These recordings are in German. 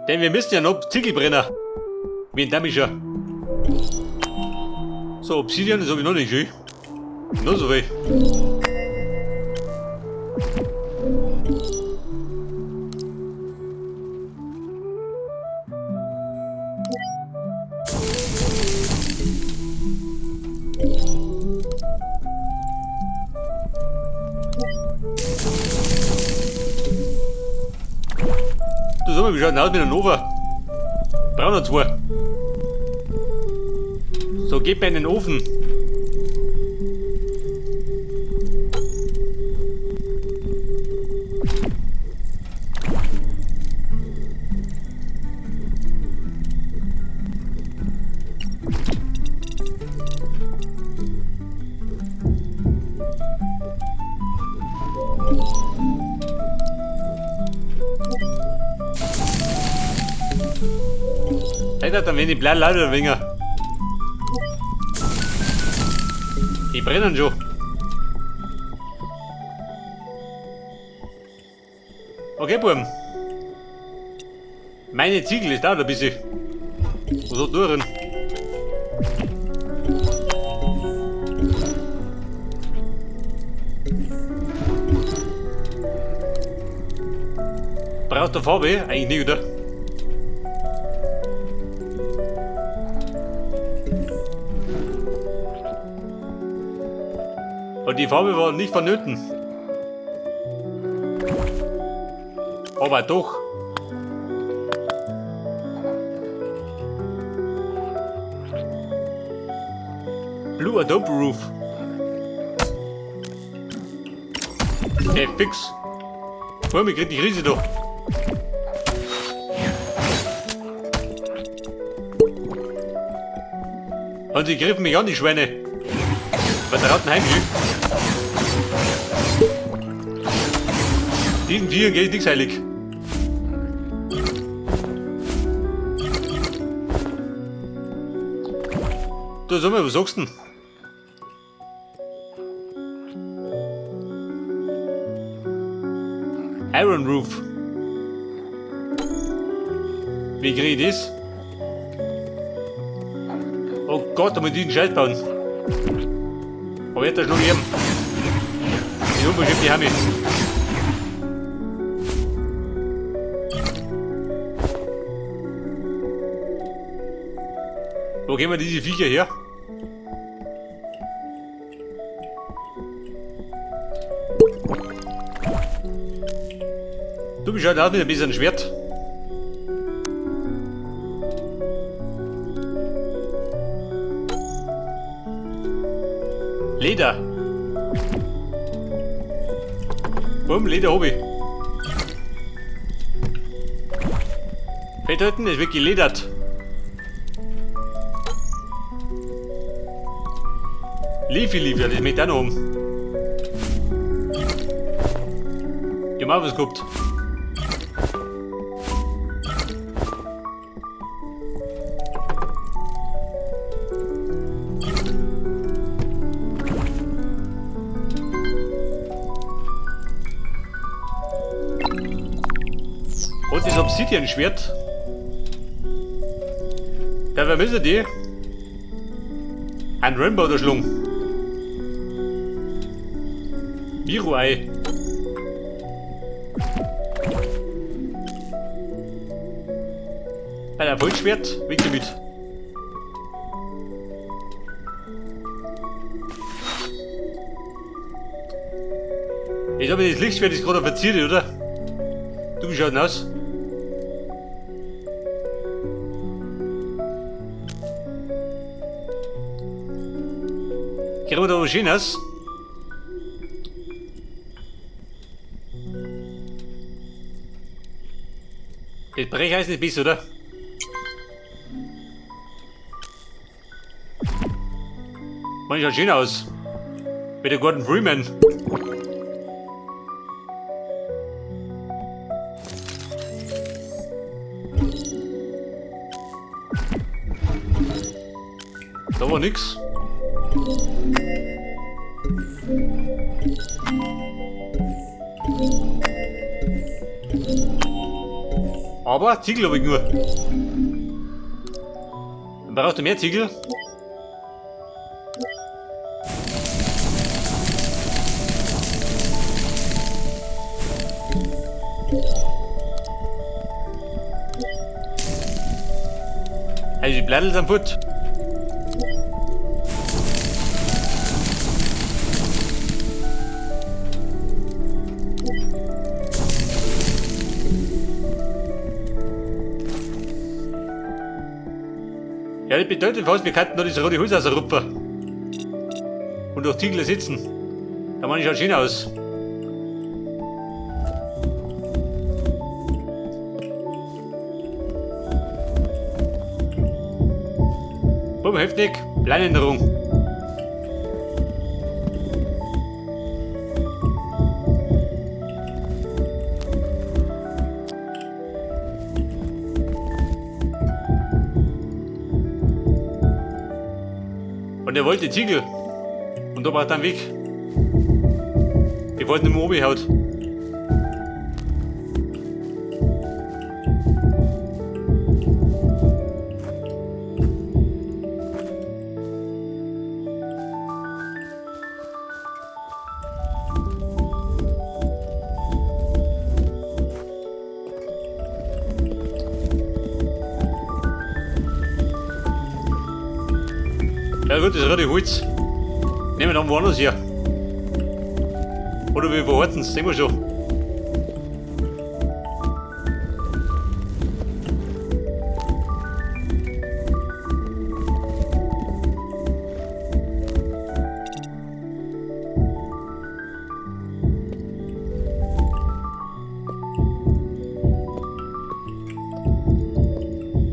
Denn wir müssen ja noch Ziegel brennen. Wie ein Damischer. So, Obsidian ist aber noch nicht schön. Nur so weh. Du sag mal, wie schaut denn aus mit der Nova? Brauchen wir zwei. So, geht mir in den Ofen. Dann wenn die bleiben leider weniger. Die brennen schon. Okay, Buben. Meine Ziegel ist dauert ein bisschen. Oder durch. Braucht der Farbe? Eigentlich nicht, oder? Und die Farbe war nicht vonnöten. Aber doch. Blue Adobe Roof. Fix. Vor mir kriegt die Krise doch. Und sie griffen mich an, die Schweine. Vertrauten Heimspiel. Diesen Vieren geht nichts heilig. Du, sag mal, was sagst du denn? Iron Roof. Wie krieg ich das? Oh Gott, da muss ich den Scheiß bauen. Aber wird das noch geben? Die unbestimmt die haben mich. Wo gehen wir diese Viecher her? Du bist halt auch mit ein bisschen Schwert. Leder. Bumm, Leder hab ich. Fetthalten ist wirklich geledert. Liefi, das ist mit da noch oben. Die haben auch was gehabt. Und das Obsidian-Schwert. Dabei müssen die ein Rainbow durchschlungen. Miru-Ei. Ein Erfolgsschwert, weg damit. Ich glaube, das Lichtschwert ist gerade verziert, oder? Du, wie schaut denn aus? Kriegen wir da was Schönes? Das Brecheisen ist bis, oder? Man schaut schön aus. Mit der Gordon Freeman. Da war nix. Aber Ziegel habe ich nur. Dann brauchst du mehr Ziegel. Also die Blätter sind fort. Ja, das bedeutet fast, wir könnten noch das rote Holz rausrupfen. Und durch Ziegel sitzen. Da mache ich halt schön aus. Bumm, heftig. Planänderung. Und er wollte Ziegel. Und da braucht er einen Weg. Ich wollte nicht mehr oben haut. Ja gut, das rote Holz. Nehmen wir dann woanders her. Oder wir verhalten es, sehen wir schon.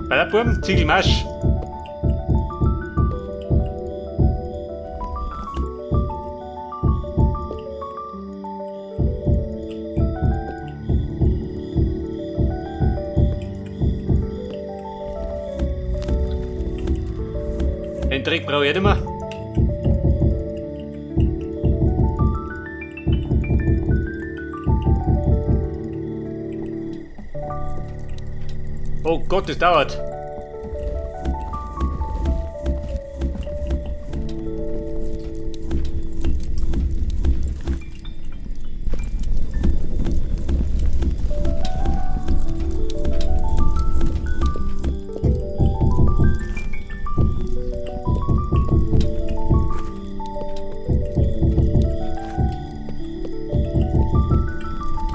Bei der Burm, Ziegelmarsch. Den Dreck brauche ich nicht mehr. Oh Gott, das dauert.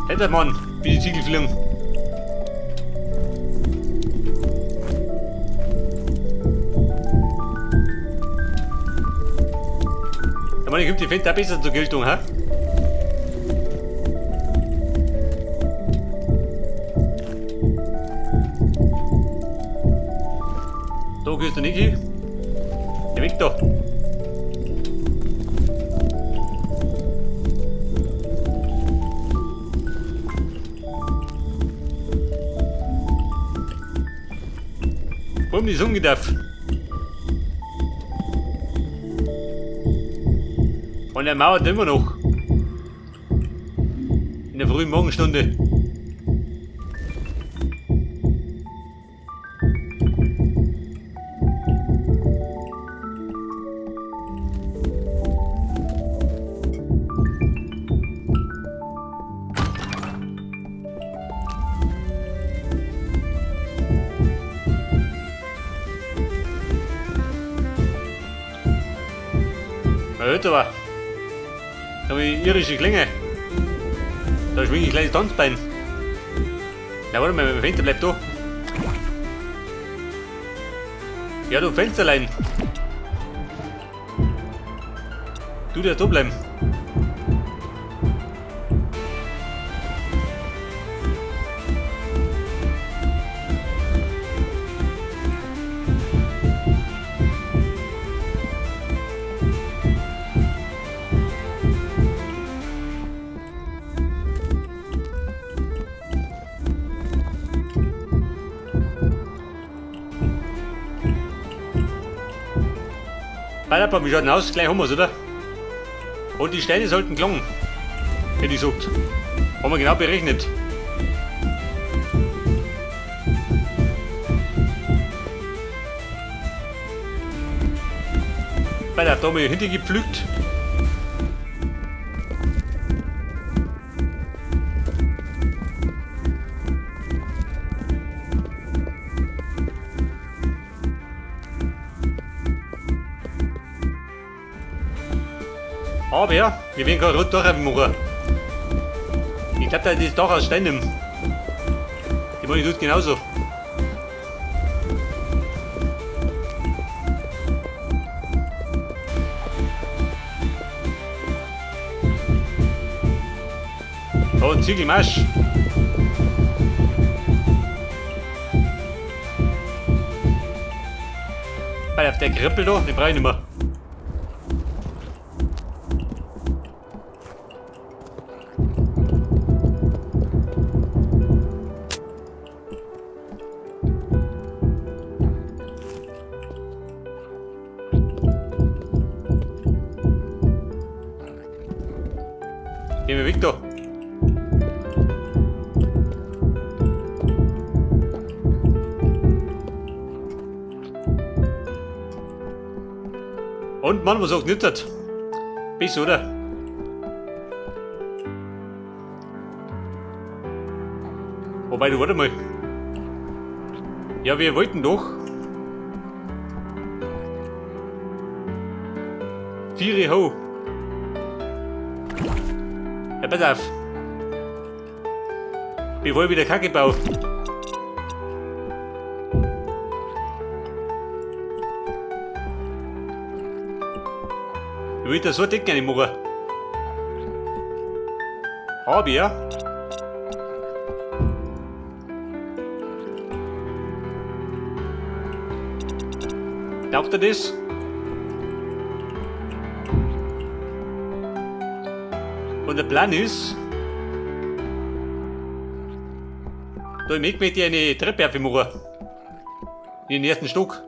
Hätte Mann, wie die Ziegel fliegen. Ich meine, ich komme die Fenster besser zur Geltung, ha? Da gehst du nicht hin. Geh weg da. Warum die Sonne darf? Und er mauert immer noch. In der frühen Morgenstunde. Hört aber. Da habe ich irische Klinge. Da schwinge ich gleich das Tanzbein. Na warte mal, mein Fenster bleibt da. Ja, du Fensterlein. Du darfst da bleiben. Weiter, wie schaut denn aus? Gleich haben wir es, oder? Und die Steine sollten gelingen, hätte ich gesagt. Haben wir genau berechnet. Bei der Dame hinten gepflückt. Aber ja, wir werden gerade rot durchmachen. Ich glaube, das ist doch aus Steinem. Die mache ich tut genauso. Oh, ein Ziegel Masch. Weil auf der Krippel da, den brauche ich nicht mehr. Gehen wir weg da. Und Mann, was sagt nicht das? Bis, oder? Wobei, du warte mal. Ja, wir wollten doch 4 Ho. Ja, pass auf. Bevor ich wieder Kacke baue. Ich will das so dick nicht machen. Aber ja. Taugt er das? Und der Plan ist, da im Eck möchte ich eine Treppe aufmachen. In den ersten Stock.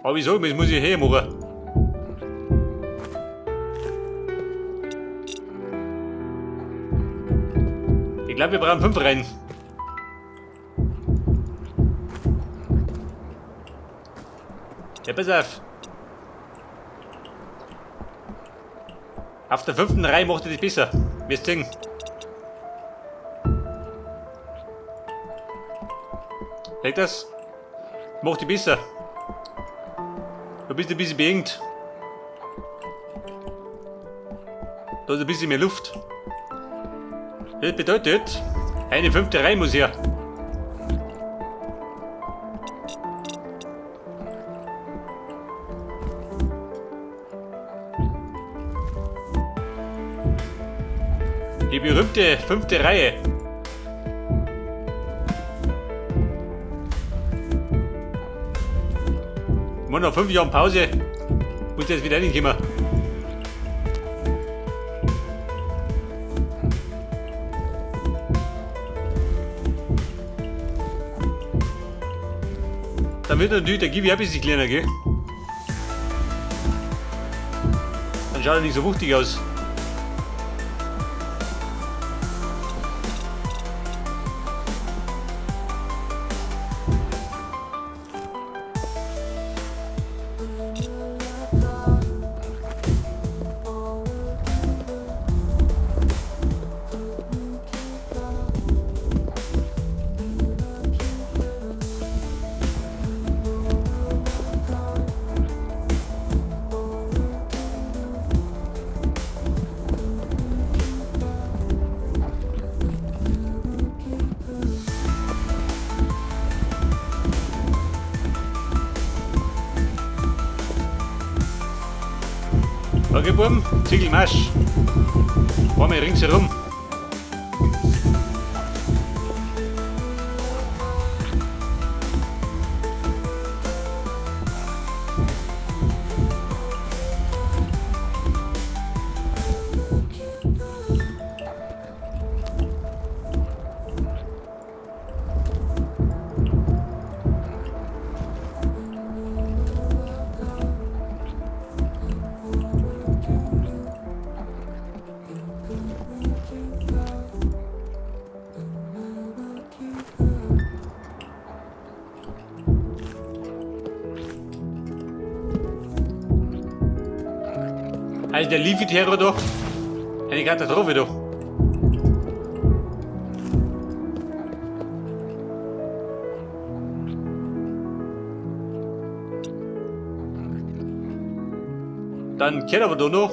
Aber wieso? Das muss ich hier machen. Ich glaube, wir brauchen 5 rein. Ja, pass auf. Auf der 5. Reihe macht er das besser. Wirst sehen. Seht das? Macht die besser. Du bist ein bisschen beengt. Da ist ein bisschen mehr Luft. Das bedeutet, eine 5. Reihe muss her. Die berühmte 5. Reihe. Und nach 5 Jahren Pause muss jetzt wieder reinkommen. Dann wird natürlich der Gibi ein bisschen kleiner, gell? Dann schaut er nicht so wuchtig aus. Okay, Buben, Ziegel Marsch. Fahren wir ringsherum. Also der Lieferterror da. Eine Katastrophe da. Dann kehrt aber da noch.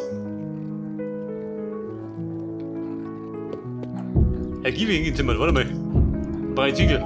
Gebe ich hingezimmert, warte mal. 3 Ziegel.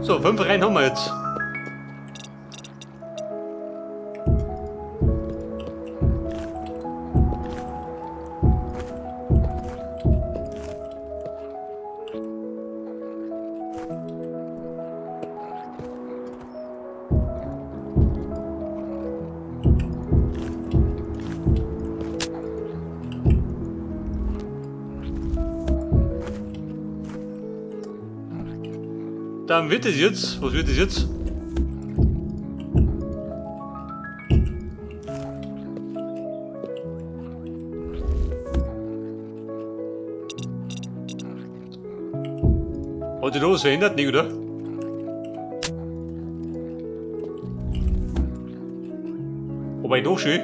So, 5 rein haben wir jetzt. Dann wird es jetzt. Was wird es jetzt? Hat sich da was verändert? Nicht, oder? Wobei doch schön.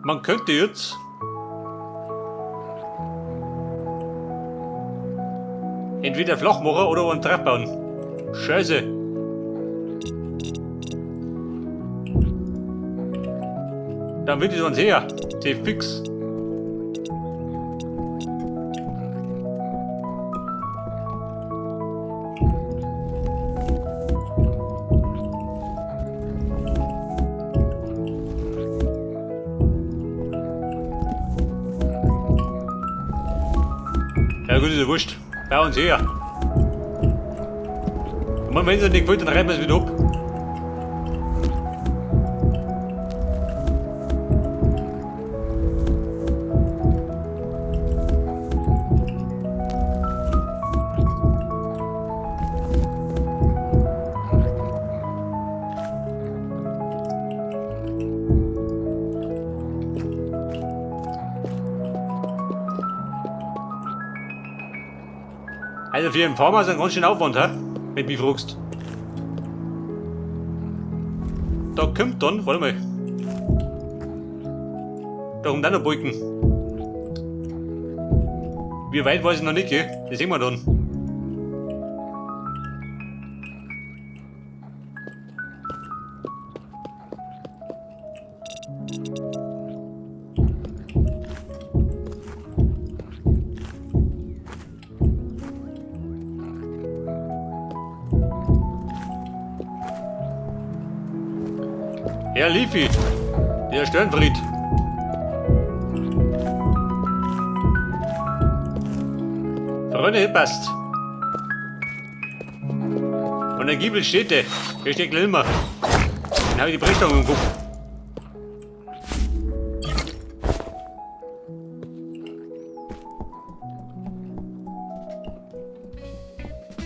Man könnte jetzt entweder flach machen oder einen Trab bauen. Scheiße. Dann wird es uns her. Sehr fix. Ja gut, ist ja wurscht. Bau uns her. Und wenn es nicht gefällt, dann reißen wir es wieder ab. Also für den Farmer ist ein ganz schön Aufwand, hä? Wenn du mich fragst. Da kommt dann, warte mal. Da kommt dann noch Balken. Wie weit weiß ich noch nicht, gell? Das sehen wir dann. Ja, Liefi, der Störenfried. Freunde, passt. Und der Giebel steht der. Der steht gleich immer. Dann habe ich die Brechstange im Kopf.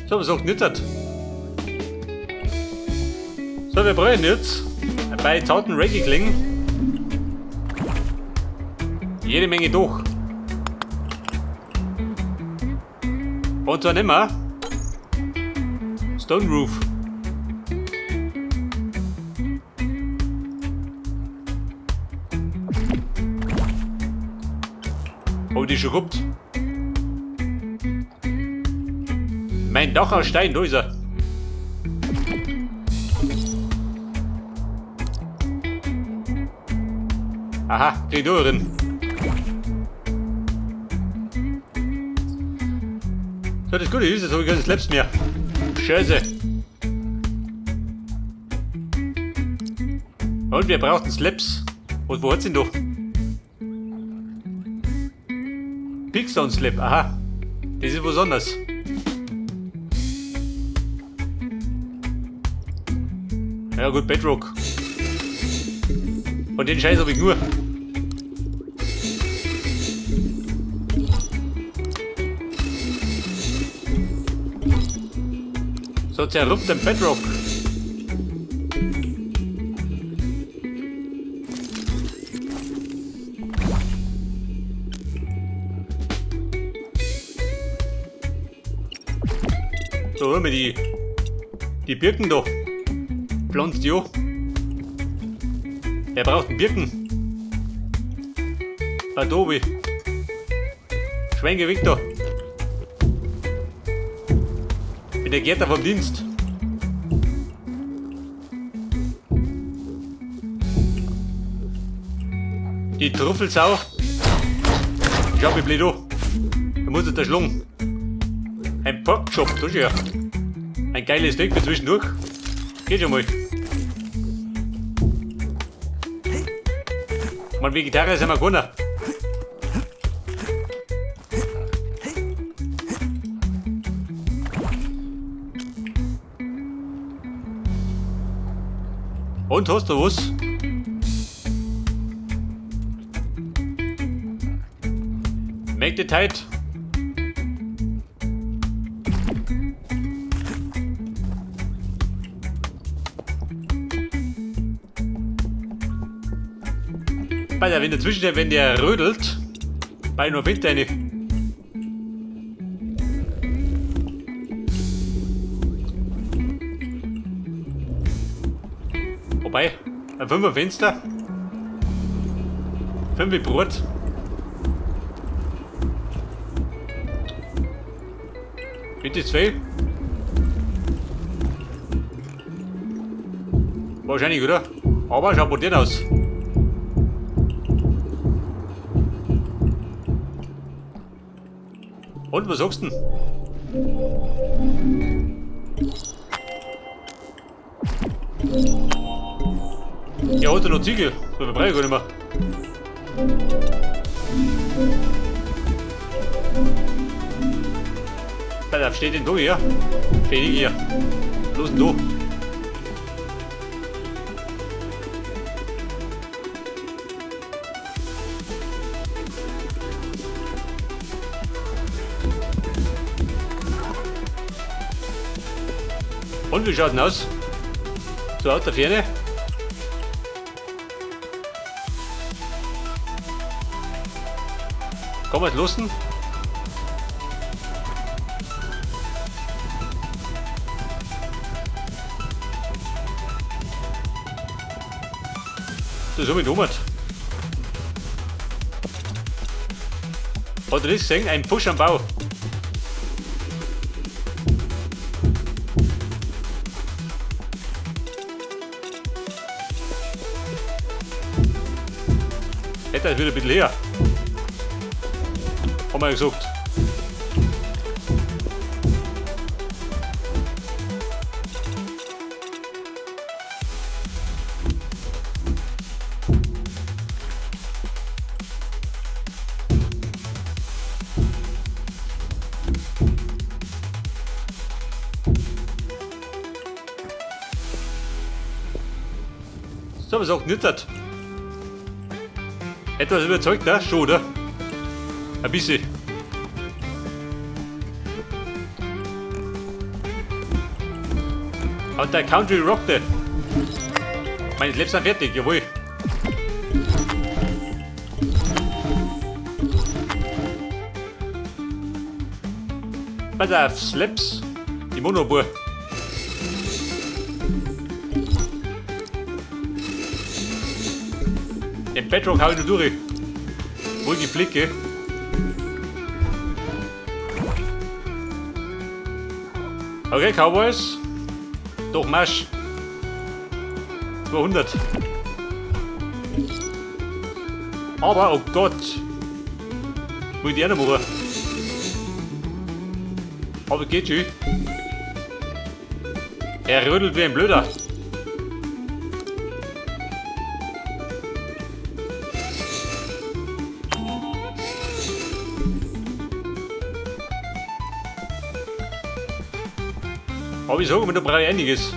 So, was sagt nicht? So, wir brauchen jetzt bei zarten Reggae-Klingen jede Menge durch. Und zwar nehmen wir Stone Roof. Oh, die ist schon gehabt. Mein Dach aus Stein, da ist er. Aha, krieg du drin. So, das Gute ist, jetzt habe ich keine Slaps mehr. Scheiße. Und wir brauchen Slaps. Und wo hat's denn doch? Pixdown Slap, aha. Das ist was anderes. Ja gut, Bedrock. Und den Scheiß habe ich nur. So zerrupft den Bedrock. So, holen wir die Birken da. Pflanzt die an. Er braucht einen Birken. Adobe. Schwenke weg da. Bin der Gärtner vom Dienst. Die Truffelsau. Schau, wie blöd an. Da muss es da schlagen. Ein Porkchop, das ist ja. Ein geiles Steak für zwischendurch. Geht schon mal. Man, Vegetarier sind wir keiner. Und hast du was? Make the Zeit. Wenn dazwischen, wenn der rödelt, bei nur Wind eine. Wobei, ein 5er Fenster, 5 Brot. Bitte 2. Wahrscheinlich, oder? Aber schaut modern aus. Und was sagst du denn? Ja, hat er noch Ziegel? So viel brauche ich gar nicht mehr. Pass auf, steht denn da hier? Steht hier. Los denn da. Und wie schaut denn aus? So aus der Ferne. Kann man es lassen? Das habe ich gemacht. Hat er das gesehen? Ein Pfusch am Bau. Hätte er wieder ein bisschen her. Haben wir ja gesagt. So, was sagt nicht das? Etwas überzeugt, ne? Schon, oder? Ein bisschen. Und der Country rockte. Meine Slaps sind fertig, jawohl. Pass auf, Slaps. Die Monobur. Den Bedrock hau ich noch durch. Ruhige Blicke. Okay, Cowboys. Doch, Marsch. 200. Aber, oh Gott. Muss ich die auch noch machen? Aber geht schon. Er rödelt wie ein Blöder. Aber ich sage mir, da brauche ich einiges.